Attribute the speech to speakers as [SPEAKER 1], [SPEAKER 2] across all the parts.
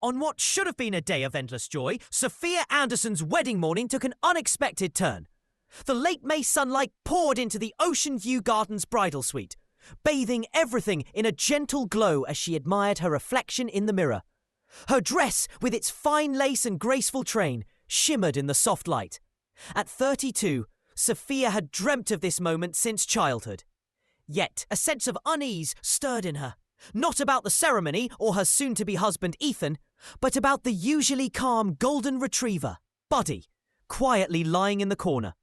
[SPEAKER 1] On what should have been a day of endless joy, Sophia Anderson's wedding morning took an unexpected turn. The late May sunlight poured into the Ocean View Gardens bridal suite, bathing everything in a gentle glow as she admired her reflection in the mirror. Her dress, with its fine lace and graceful train, shimmered in the soft light. At 32, Sophia had dreamt of this moment since childhood. Yet a sense of unease stirred in her, not about the ceremony or her soon-to-be husband Ethan, but about the usually calm golden retriever, Buddy, quietly lying in the corner.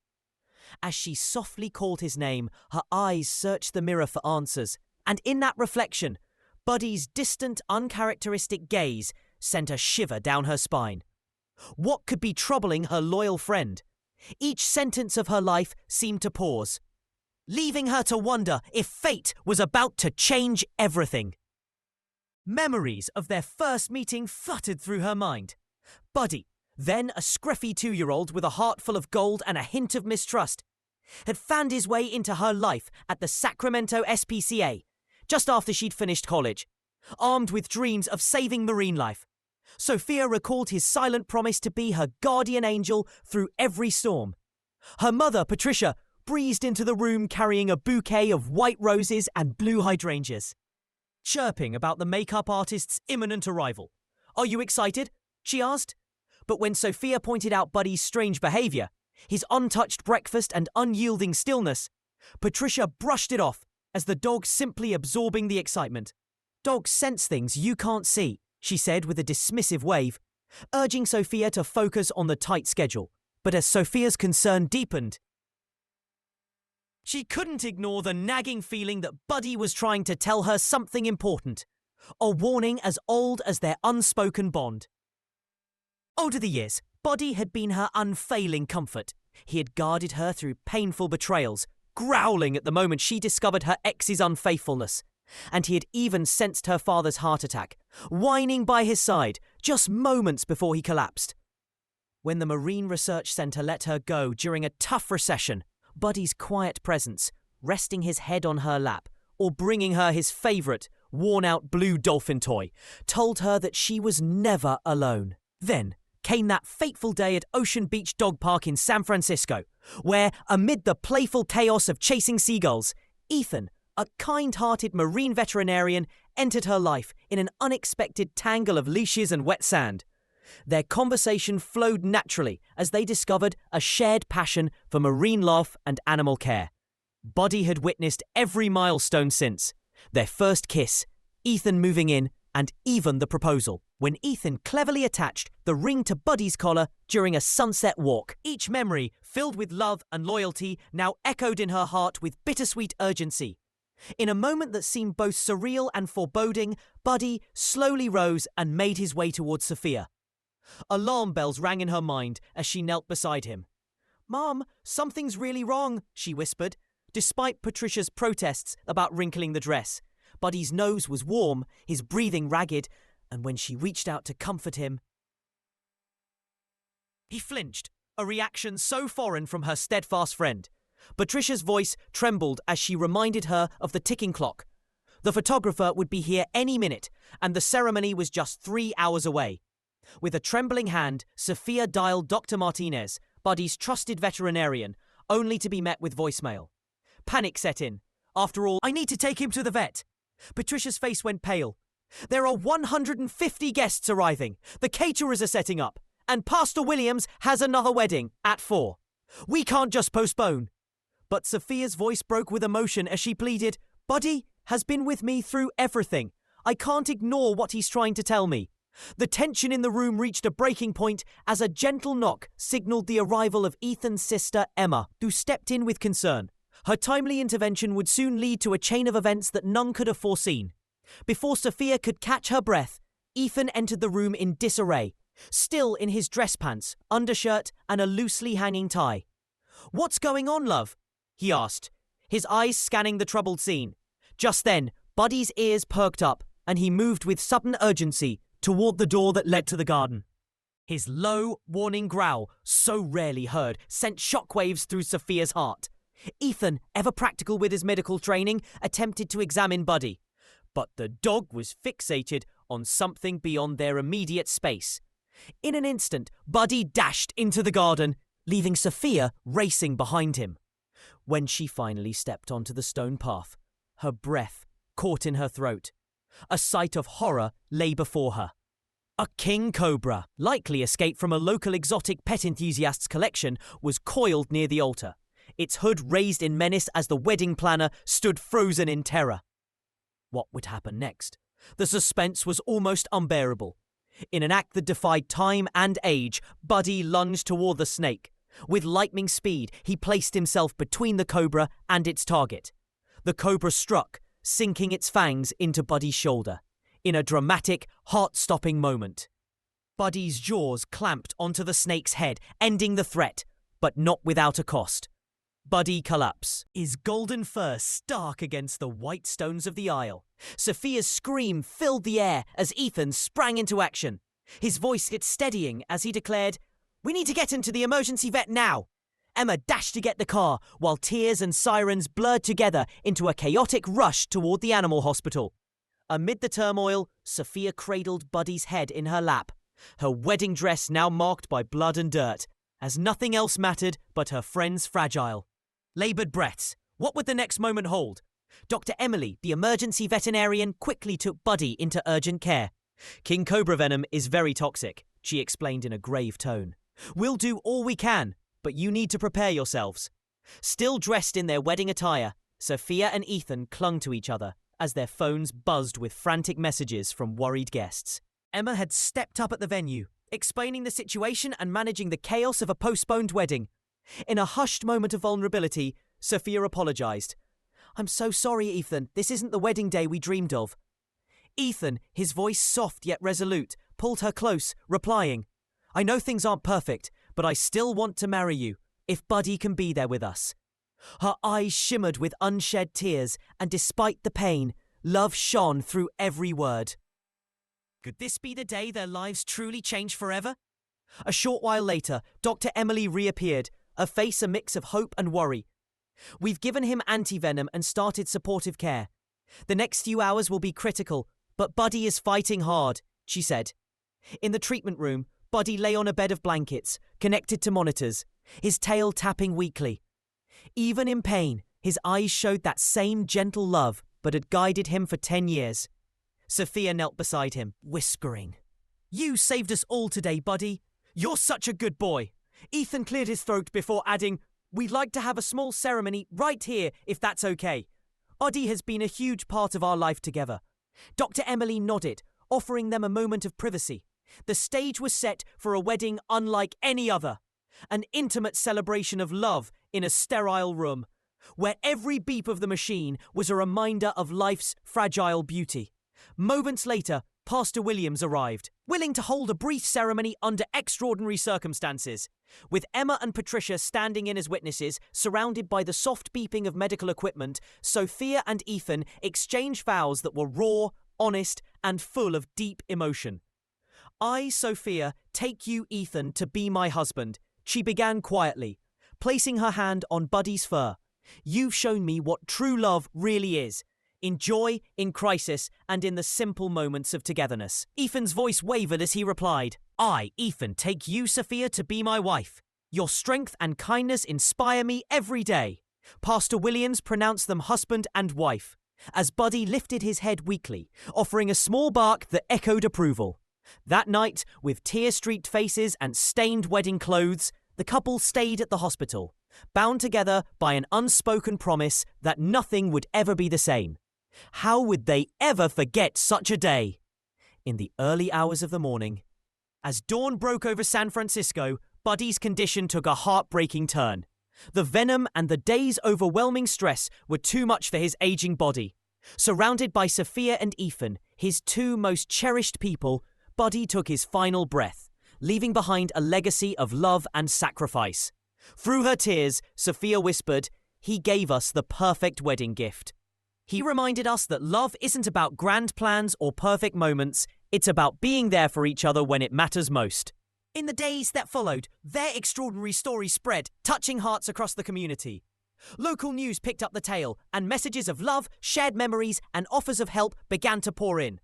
[SPEAKER 1] As she softly called his name, her eyes searched the mirror for answers, and in that reflection, Buddy's distant, uncharacteristic gaze sent a shiver down her spine. What could be troubling her loyal friend? Each sentence of her life seemed to pause, leaving her to wonder if fate was about to change everything. Memories of their first meeting fluttered through her mind. Buddy, then a scruffy 2-year-old with a heart full of gold and a hint of mistrust, had found his way into her life at the Sacramento SPCA, just after she'd finished college. Armed with dreams of saving marine life, Sophia recalled his silent promise to be her guardian angel through every storm. Her mother, Patricia, breezed into the room carrying a bouquet of white roses and blue hydrangeas, chirping about the makeup artist's imminent arrival. "Are you excited?" she asked. But when Sophia pointed out Buddy's strange behavior, his untouched breakfast and unyielding stillness, Patricia brushed it off as the dog simply absorbing the excitement. "Dogs sense things you can't see," she said with a dismissive wave, urging Sophia to focus on the tight schedule. But as Sophia's concern deepened, she couldn't ignore the nagging feeling that Buddy was trying to tell her something important, a warning as old as their unspoken bond. Over the years, Buddy had been her unfailing comfort. He had guarded her through painful betrayals, growling at the moment she discovered her ex's unfaithfulness. And he had even sensed her father's heart attack, whining by his side just moments before he collapsed. When the Marine Research Centre let her go during a tough recession, Buddy's quiet presence, resting his head on her lap, or bringing her his favourite, worn-out blue dolphin toy, told her that she was never alone. Then came that fateful day at Ocean Beach Dog Park in San Francisco, where, amid the playful chaos of chasing seagulls, Ethan, a kind-hearted marine veterinarian, entered her life in an unexpected tangle of leashes and wet sand. Their conversation flowed naturally as they discovered a shared passion for marine life and animal care. Buddy had witnessed every milestone since. Their first kiss, Ethan moving in, and even the proposal, when Ethan cleverly attached the ring to Buddy's collar during a sunset walk. Each memory, filled with love and loyalty, now echoed in her heart with bittersweet urgency. In a moment that seemed both surreal and foreboding, Buddy slowly rose and made his way towards Sophia. Alarm bells rang in her mind as she knelt beside him. "Mom, something's really wrong," she whispered. Despite Patricia's protests about wrinkling the dress, Buddy's nose was warm, his breathing ragged, and when she reached out to comfort him, he flinched, a reaction so foreign from her steadfast friend. Patricia's voice trembled as she reminded her of the ticking clock. The photographer would be here any minute, and the ceremony was just 3 hours away. With a trembling hand, Sophia dialed Dr. Martinez, Buddy's trusted veterinarian, only to be met with voicemail. Panic set in. "After all, I need to take him to the vet." Patricia's face went pale. "There are 150 guests arriving. The caterers are setting up. And Pastor Williams has another wedding at 4. We can't just postpone." But Sophia's voice broke with emotion as she pleaded, "Buddy has been with me through everything. I can't ignore what he's trying to tell me." The tension in the room reached a breaking point as a gentle knock signaled the arrival of Ethan's sister, Emma, who stepped in with concern. Her timely intervention would soon lead to a chain of events that none could have foreseen. Before Sophia could catch her breath, Ethan entered the room in disarray, still in his dress pants, undershirt, and a loosely hanging tie. "What's going on, love?" he asked, his eyes scanning the troubled scene. Just then, Buddy's ears perked up, and he moved with sudden urgency toward the door that led to the garden. His low, warning growl, so rarely heard, sent shockwaves through Sophia's heart. Ethan, ever practical with his medical training, attempted to examine Buddy, but the dog was fixated on something beyond their immediate space. In an instant, Buddy dashed into the garden, leaving Sophia racing behind him. When she finally stepped onto the stone path, her breath caught in her throat. A sight of horror lay before her. A king cobra, likely escaped from a local exotic pet enthusiast's collection, was coiled near the altar, its hood raised in menace as the wedding planner stood frozen in terror. What would happen next? The suspense was almost unbearable. In an act that defied time and age, Buddy lunged toward the snake. With lightning speed, he placed himself between the cobra and its target. The cobra struck, sinking its fangs into Buddy's shoulder. In a dramatic, heart-stopping moment, Buddy's jaws clamped onto the snake's head, ending the threat, but not without a cost. Buddy collapsed, his golden fur stark against the white stones of the aisle. Sophia's scream filled the air as Ethan sprang into action. His voice hit steadying as he declared, "We need to get him to the emergency vet now." Emma dashed to get the car, while tears and sirens blurred together into a chaotic rush toward the animal hospital. Amid the turmoil, Sophia cradled Buddy's head in her lap, her wedding dress now marked by blood and dirt, as nothing else mattered but her friend's fragile. Laboured breaths. What would the next moment hold? Dr. Emily, the emergency veterinarian, quickly took Buddy into urgent care. "King cobra venom is very toxic," she explained in a grave tone. "We'll do all we can, but you need to prepare yourselves." Still dressed in their wedding attire, Sophia and Ethan clung to each other as their phones buzzed with frantic messages from worried guests. Emma had stepped up at the venue, explaining the situation and managing the chaos of a postponed wedding. In a hushed moment of vulnerability, Sophia apologized. "I'm so sorry, Ethan. This isn't the wedding day we dreamed of." Ethan, his voice soft yet resolute, pulled her close, replying, "I know things aren't perfect, but I still want to marry you, if Buddy can be there with us." Her eyes shimmered with unshed tears, and despite the pain, love shone through every word. Could this be the day their lives truly changed forever? A short while later, Dr. Emily reappeared, her face a mix of hope and worry. "We've given him antivenom and started supportive care. The next few hours will be critical, but Buddy is fighting hard," she said. In the treatment room, Buddy lay on a bed of blankets, connected to monitors, his tail tapping weakly. Even in pain, his eyes showed that same gentle love but had guided him for 10 years. Sophia knelt beside him, whispering, "You saved us all today, Buddy. You're such a good boy." Ethan cleared his throat before adding, "We'd like to have a small ceremony right here, if that's okay. Buddy has been a huge part of our life together." Dr. Emily nodded, offering them a moment of privacy. The stage was set for a wedding unlike any other. An intimate celebration of love in a sterile room, where every beep of the machine was a reminder of life's fragile beauty. Moments later, Pastor Williams arrived, willing to hold a brief ceremony under extraordinary circumstances. With Emma and Patricia standing in as witnesses, surrounded by the soft beeping of medical equipment, Sophia and Ethan exchanged vows that were raw, honest, and full of deep emotion. "I, Sophia, take you, Ethan, to be my husband," she began quietly, placing her hand on Buddy's fur. "You've shown me what true love really is. In joy, in crisis, and in the simple moments of togetherness." Ethan's voice wavered as he replied, "I, Ethan, take you, Sophia, to be my wife. Your strength and kindness inspire me every day." Pastor Williams pronounced them husband and wife, as Buddy lifted his head weakly, offering a small bark that echoed approval. That night, with tear-streaked faces and stained wedding clothes, the couple stayed at the hospital, bound together by an unspoken promise that nothing would ever be the same. How would they ever forget such a day? In the early hours of the morning, as dawn broke over San Francisco, Buddy's condition took a heartbreaking turn. The venom and the day's overwhelming stress were too much for his aging body. Surrounded by Sophia and Ethan, his two most cherished people, Buddy took his final breath, leaving behind a legacy of love and sacrifice. Through her tears, Sophia whispered, "He gave us the perfect wedding gift." He reminded us that love isn't about grand plans or perfect moments, it's about being there for each other when it matters most. In the days that followed, their extraordinary story spread, touching hearts across the community. Local news picked up the tale, and messages of love, shared memories, and offers of help began to pour in.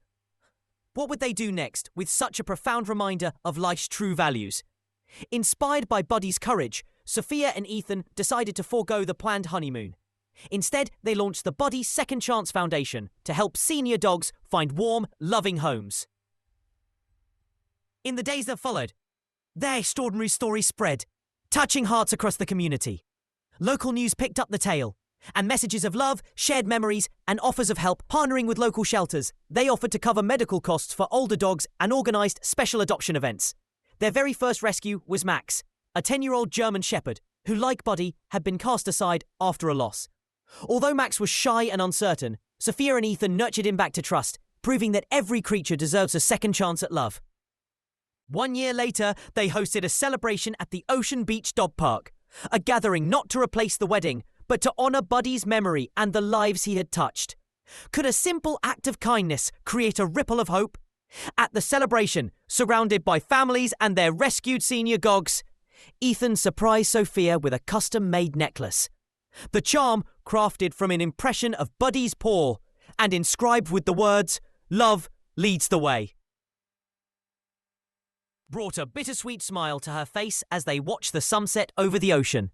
[SPEAKER 1] What would they do next with such a profound reminder of life's true values? Inspired by Buddy's courage, Sophia and Ethan decided to forego the planned honeymoon. Instead, they launched the Buddy Second Chance Foundation to help senior dogs find warm, loving homes. In the days that followed, their extraordinary story spread, touching hearts across the community. Local news picked up the tale, and messages of love, shared memories, and offers of help. Partnering with local shelters, they offered to cover medical costs for older dogs and organised special adoption events. Their very first rescue was Max, a 10-year-old German shepherd who, like Buddy, had been cast aside after a loss. Although Max was shy and uncertain, Sophia and Ethan nurtured him back to trust, proving that every creature deserves a second chance at love. 1 year later, they hosted a celebration at the Ocean Beach Dog Park, a gathering not to replace the wedding, but to honour Buddy's memory and the lives he had touched. Could a simple act of kindness create a ripple of hope? At the celebration, surrounded by families and their rescued senior dogs, Ethan surprised Sophia with a custom-made necklace. The charm crafted from an impression of Buddy's paw and inscribed with the words, "Love leads the way," brought a bittersweet smile to her face as they watched the sunset over the ocean.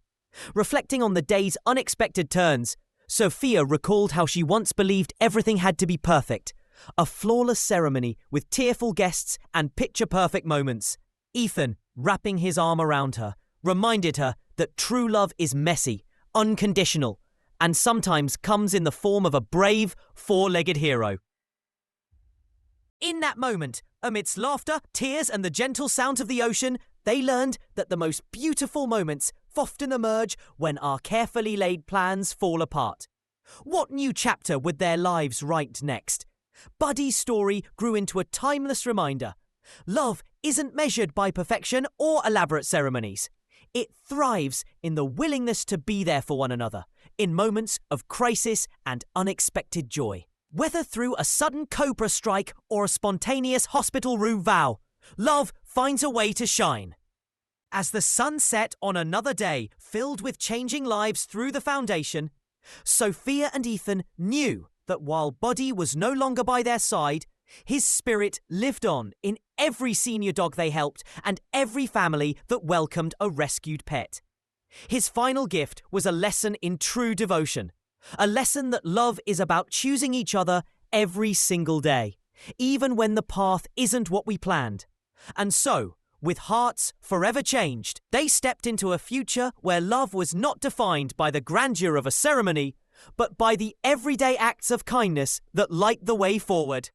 [SPEAKER 1] Reflecting on the day's unexpected turns, Sophia recalled how she once believed everything had to be perfect, a flawless ceremony with tearful guests and picture-perfect moments. Ethan, wrapping his arm around her, reminded her that true love is messy, unconditional, and sometimes comes in the form of a brave, four-legged hero. In that moment, amidst laughter, tears, and the gentle sounds of the ocean, they learned that the most beautiful moments often emerge when our carefully laid plans fall apart. What new chapter would their lives write next? Buddy's story grew into a timeless reminder. Love isn't measured by perfection or elaborate ceremonies. It thrives in the willingness to be there for one another, in moments of crisis and unexpected joy. Whether through a sudden cobra strike or a spontaneous hospital room vow, love finds a way to shine. As the sun set on another day filled with changing lives through the foundation, Sophia and Ethan knew that while Buddy was no longer by their side, his spirit lived on in every senior dog they helped and every family that welcomed a rescued pet. His final gift was a lesson in true devotion, a lesson that love is about choosing each other every single day, even when the path isn't what we planned. And so, with hearts forever changed, they stepped into a future where love was not defined by the grandeur of a ceremony, but by the everyday acts of kindness that light the way forward.